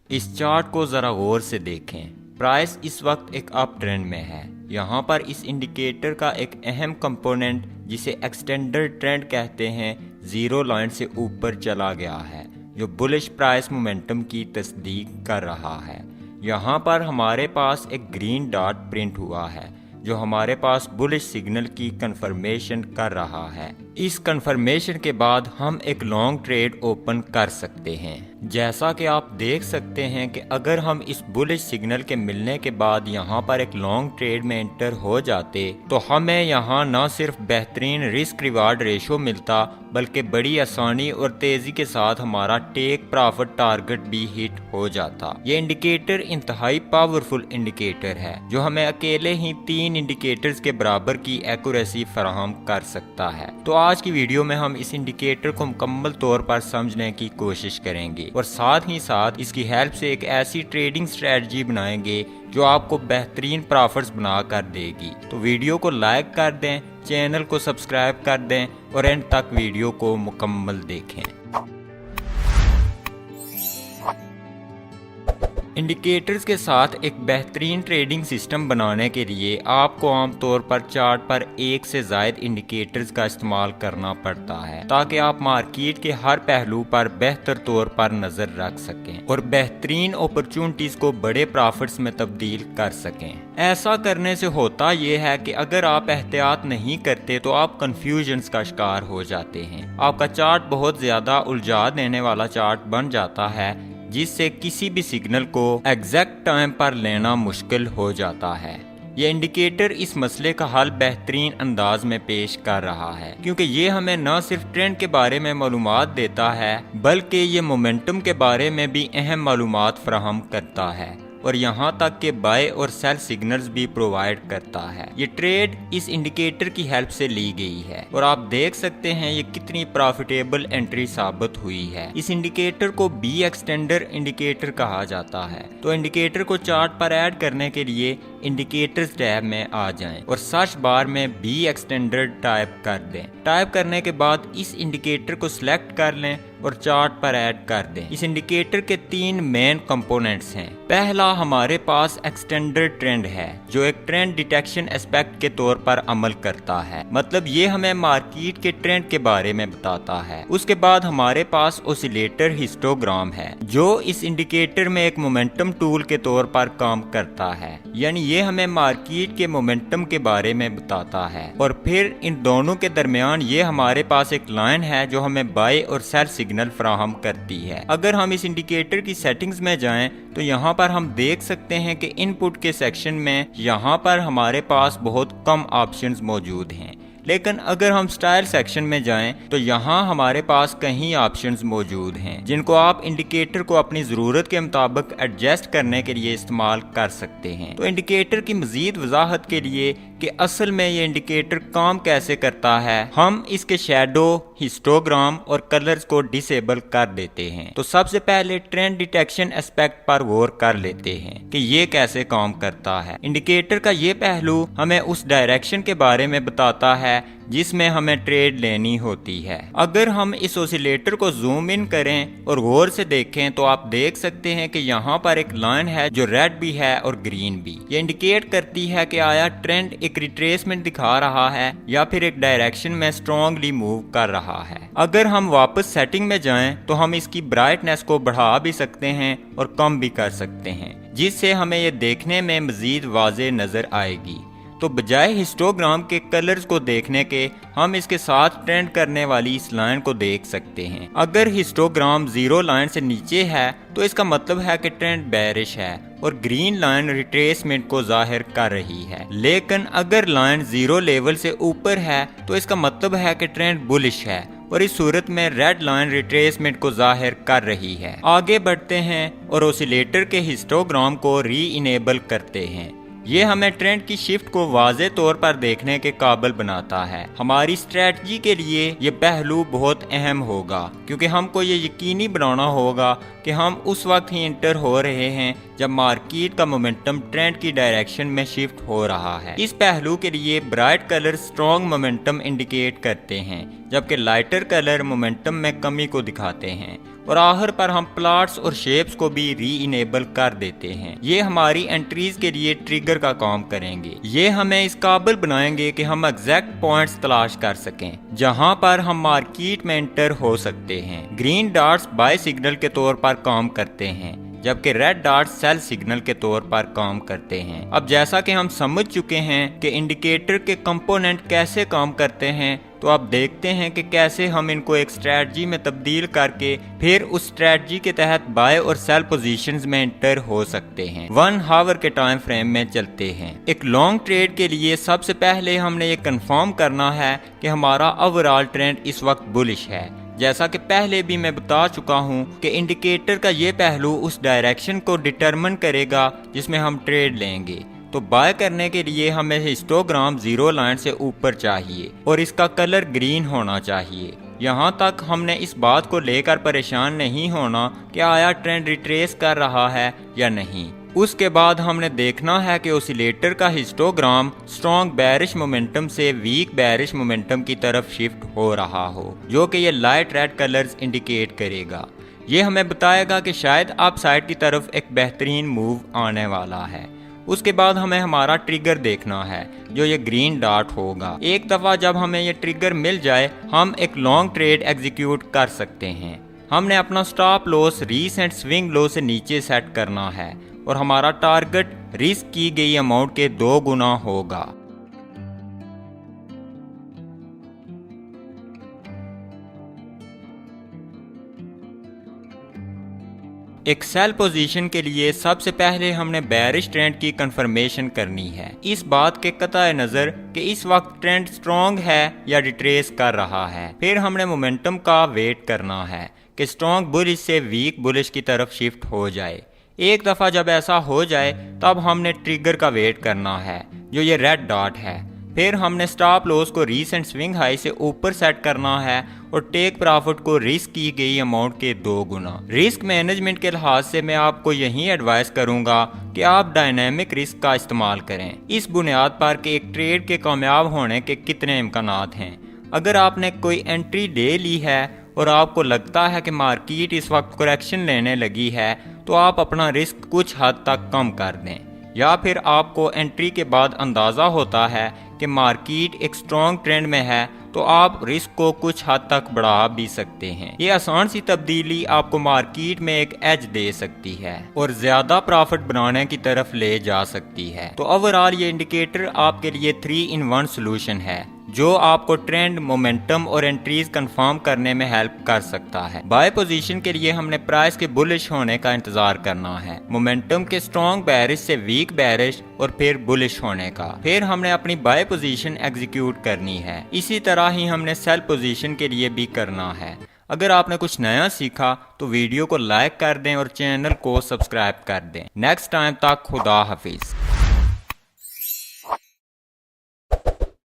इस चार्ट को ज़रा गौर से देखें। प्राइस इस वक्त एक अप ट्रेंड में है। यहाँ पर इस इंडिकेटर का एक अहम कंपोनेंट जिसे एक्सटेंडेड ट्रेंड कहते हैं ज़ीरो लाइन से ऊपर चला गया है, जो बुलिश प्राइस मोमेंटम की तस्दीक कर रहा है। यहाँ पर हमारे पास एक ग्रीन डॉट प्रिंट हुआ है जो हमारे पास बुलिश सिग्नल की कंफर्मेशन कर रहा है। इस कंफर्मेशन के बाद हम एक लॉन्ग ट्रेड ओपन कर सकते हैं। जैसा कि आप देख सकते हैं कि अगर हम इस बुलिश सिग्नल के मिलने के बाद यहाँ पर एक लॉन्ग ट्रेड में एंटर हो जाते तो हमें यहाँ न सिर्फ बेहतरीन रिस्क रिवार्ड रेशो मिलता बल्कि बड़ी आसानी और तेजी के साथ हमारा टेक प्रॉफिट टारगेट भी हिट हो जाता। ये इंडिकेटर इंतहाई पावरफुल इंडिकेटर है जो हमें अकेले ही 3 इंडिकेटर्स के बराबर की एक्यूरेसी फराहम कर सकता है। तो आज की वीडियो में हम इस इंडिकेटर को मुकम्मल तौर पर समझने की कोशिश करेंगे और साथ ही साथ इसकी हेल्प से एक ऐसी ट्रेडिंग स्ट्रेटजी बनाएंगे जो आपको बेहतरीन प्रॉफिट्स बना कर देगी। तो वीडियो को लाइक कर दें, चैनल को सब्सक्राइब कर दें और एंड तक वीडियो को मुकम्मल देखें। इंडिकेटर्स के साथ एक बेहतरीन ट्रेडिंग सिस्टम बनाने के लिए आपको आमतौर पर चार्ट पर एक से ज़ायद इंडिकेटर्स का इस्तेमाल करना पड़ता है ताकि आप मार्केट के हर पहलू पर बेहतर तौर पर नज़र रख सकें और बेहतरीन अपॉर्चुनिटीज़ को बड़े प्रॉफिट्स में तब्दील कर सकें। ऐसा करने से होता यह है कि अगर आप एहतियात नहीं करते तो आप कंफ्यूजन्स का शिकार हो जाते हैं। आपका चार्ट बहुत ज़्यादा उलझा देने वाला चार्ट बन जाता है जिससे किसी भी सिग्नल को एग्जैक्ट टाइम पर लेना मुश्किल हो जाता है। ये इंडिकेटर इस मसले का हल बेहतरीन अंदाज में पेश कर रहा है क्योंकि ये हमें न सिर्फ ट्रेंड के बारे में मालूमात देता है बल्कि ये मोमेंटम के बारे में भी अहम मालूमात फराहम करता है और यहाँ तक के बाय और सेल सिग्नल्स भी प्रोवाइड करता है। ये ट्रेड इस इंडिकेटर की हेल्प से ली गई है और आप देख सकते हैं ये कितनी प्रॉफिटेबल एंट्री साबित हुई है। इस इंडिकेटर को बी एक्सटेंडर इंडिकेटर कहा जाता है। तो इंडिकेटर को चार्ट पर ऐड करने के लिए इंडिकेटर्स टैब में आ जाएं और सर्च बार में बी एक्सटेंडर टाइप कर दें। टाइप करने के बाद इस इंडिकेटर को सिलेक्ट कर लें और चार्ट पर ऐड कर दें। इस इंडिकेटर के 3 मेन कंपोनेंट्स हैं। पहला हमारे पास एक्सटेंडेड ट्रेंड है जो एक ट्रेंड डिटेक्शन एस्पेक्ट के तौर पर अमल करता है, मतलब ये हमें मार्केट के ट्रेंड के बारे में बताता है। उसके बाद हमारे पास ऑसिलेटर हिस्टोग्राम है जो इस इंडिकेटर में एक मोमेंटम टूल के तौर पर काम करता है, यानी ये हमें मार्केट के मोमेंटम के बारे में बताता है। और फिर इन दोनों के दरमियान ये हमारे पास एक लाइन है जो हमें बाय और सेल सिग्नल फराहम करती है। अगर हम इस इंडिकेटर की सेटिंग्स में जाएं तो यहाँ पर हम देख सकते हैं कि इनपुट के सेक्शन में यहाँ पर हमारे पास बहुत कम ऑप्शंस मौजूद हैं, लेकिन अगर हम स्टाइल सेक्शन में जाएं तो यहाँ हमारे पास कई ऑप्शंस मौजूद हैं जिनको आप इंडिकेटर को अपनी ज़रूरत के मुताबिक एडजस्ट करने के लिए इस्तेमाल कर सकते हैं। तो इंडिकेटर की मज़ीद वजाहत के लिए कि असल में ये इंडिकेटर काम कैसे करता है, हम इसके शैडो, हिस्टोग्राम और कलर्स को डिसेबल कर देते हैं। तो सबसे पहले ट्रेंड डिटेक्शन एस्पेक्ट पर गौर कर लेते हैं कि ये कैसे काम करता है। इंडिकेटर का ये पहलू हमें उस डायरेक्शन के बारे में बताता है जिसमें हमें ट्रेड लेनी होती है। अगर हम इस ऑसिलेटर को जूम इन करें और गौर से देखें तो आप देख सकते हैं कि यहाँ पर एक लाइन है जो रेड भी है और ग्रीन भी। ये इंडिकेट करती है कि आया ट्रेंड एक रिट्रेसमेंट दिखा रहा है या फिर एक डायरेक्शन में स्ट्रॉन्गली मूव कर रहा है। अगर हम वापस सेटिंग में जाएं तो हम इसकी ब्राइटनेस को बढ़ा भी सकते हैं और कम भी कर सकते हैं जिससे हमें ये देखने में मजीद वाज़ेह नजर आएगी। तो बजाय हिस्टोग्राम के कलर्स को देखने के हम इसके साथ ट्रेंड करने वाली इस लाइन को देख सकते हैं। अगर हिस्टोग्राम 0 लाइन से नीचे है तो इसका मतलब है कि ट्रेंड बेरिश है और ग्रीन लाइन रिट्रेसमेंट को जाहिर कर रही है, लेकिन अगर लाइन 0 लेवल से ऊपर है तो इसका मतलब है कि ट्रेंड बुलिश है और इस सूरत में रेड लाइन रिट्रेसमेंट को जाहिर कर रही है। आगे बढ़ते हैं और ऑसिलेटर के हिस्टोग्राम को री इनेबल करते हैं। ये हमें ट्रेंड की शिफ्ट को वाज़े तौर पर देखने के काबिल बनाता है। हमारी स्ट्रेटजी के लिए ये पहलू बहुत अहम होगा क्योंकि हमको ये यकीनी बनाना होगा कि हम उस वक्त ही इंटर हो रहे हैं जब मार्केट का मोमेंटम ट्रेंड की डायरेक्शन में शिफ्ट हो रहा है। इस पहलू के लिए bright colour strong momentum indicate करते हैं जबकि लाइटर कलर मोमेंटम में कमी को दिखाते हैं और आखिर पर हम प्लॉट्स और शेप्स को भी री इनेबल कर देते हैं। ये हमारी एंट्रीज के लिए ट्रिगर का काम करेंगे। ये हमें इस काबिल बनाएंगे कि हम एग्जैक्ट पॉइंट्स तलाश कर सकें जहां पर हम मार्केट में एंटर हो सकते हैं। ग्रीन डॉट्स बाय सिग्नल के तौर पर काम करते हैं, जबकि रेड डॉट सेल सिग्नल के तौर पर काम करते हैं। अब जैसा कि हम समझ चुके हैं कि इंडिकेटर के कंपोनेंट कैसे काम करते हैं, तो अब देखते हैं कि कैसे हम इनको एक स्ट्रेटजी में तब्दील करके फिर उस स्ट्रेटजी के तहत बाय और सेल पोजीशंस में एंटर हो सकते हैं। 1 आवर के टाइम फ्रेम में चलते हैं। एक लॉन्ग ट्रेड के लिए सबसे पहले हमने ये कंफर्म करना है कि हमारा ओवरऑल ट्रेंड इस वक्त बुलिश है। जैसा कि पहले भी मैं बता चुका हूं कि इंडिकेटर का ये पहलू उस डायरेक्शन को डिटरमिन करेगा जिसमें हम ट्रेड लेंगे। तो बाय करने के लिए हमें हिस्टोग्राम 0 लाइन से ऊपर चाहिए और इसका कलर ग्रीन होना चाहिए। यहाँ तक हमने इस बात को लेकर परेशान नहीं होना कि आया ट्रेंड रिट्रेस कर रहा है या नहीं। उसके बाद हमने देखना है कि ओसिलेटर का हिस्टोग्राम स्ट्रॉन्ग बेरिश मोमेंटम से वीक बेरिश मोमेंटम की तरफ शिफ्ट हो रहा हो, जो कि ये लाइट रेड कलर्स इंडिकेट करेगा। ये हमें बताएगा कि शायद अप साइड की तरफ एक बेहतरीन मूव आने वाला है। उसके बाद हमें हमारा ट्रिगर देखना है, जो ये ग्रीन डॉट होगा। एक दफ़ा जब हमें ये ट्रिगर मिल जाए, हम एक लॉन्ग ट्रेड एग्जीक्यूट कर सकते हैं। हमने अपना stop loss recent swing low से नीचे सेट करना है और हमारा टारगेट रिस्क की गई अमाउंट के 2 गुना होगा। एक सेल पोजीशन के लिए सबसे पहले हमने बेरिश ट्रेंड की कंफर्मेशन करनी है, इस बात के कतई नज़र कि इस वक्त ट्रेंड स्ट्रॉन्ग है या रिट्रेस कर रहा है। फिर हमने मोमेंटम का वेट करना है कि स्ट्रॉन्ग बुलिश से वीक बुलिश की तरफ शिफ्ट हो जाए। एक दफ़ा जब ऐसा हो जाए तब हमने ट्रिगर का वेट करना है, जो ये रेड डॉट है। फिर हमने स्टॉप लॉस को रीसेंट स्विंग हाई से ऊपर सेट करना है और टेक प्रॉफिट को रिस्क की गई अमाउंट के 2 गुना। रिस्क मैनेजमेंट के लिहाज से मैं आपको यही एडवाइस करूंगा कि आप डायनेमिक रिस्क का इस्तेमाल करें, इस बुनियाद पर कि एक ट्रेड के कामयाब होने के कितने इम्कानात हैं। अगर आपने कोई एंट्री ले ली है और आपको लगता है कि मार्केट इस वक्त करेक्शन लेने लगी है, तो आप अपना रिस्क कुछ हद तक कम कर दें। या फिर आपको एंट्री के बाद अंदाज़ा होता है कि मार्केट एक स्ट्रॉन्ग ट्रेंड में है, तो आप रिस्क को कुछ हद तक बढ़ा भी सकते हैं। ये आसान सी तब्दीली आपको मार्केट में एक एज दे सकती है और ज्यादा प्रॉफिट बनाने की तरफ ले जा सकती है। तो ओवरऑल ये इंडिकेटर आपके लिए 3-in-1 सोल्यूशन है, जो आपको ट्रेंड, मोमेंटम और एंट्रीज कंफर्म करने में हेल्प कर सकता है। बाय पोजीशन के लिए हमने प्राइस के बुलिश होने का इंतजार करना है, मोमेंटम के स्ट्रॉन्ग बेरिश से वीक बेरिश और फिर बुलिश होने का। फिर हमने अपनी बाय पोजीशन एग्जीक्यूट करनी है। इसी तरह ही हमने सेल पोजीशन के लिए भी करना है। अगर आपने कुछ नया सीखा तो वीडियो को लाइक कर दें और चैनल को सब्सक्राइब कर दें। नेक्स्ट टाइम तक खुदा हाफिज।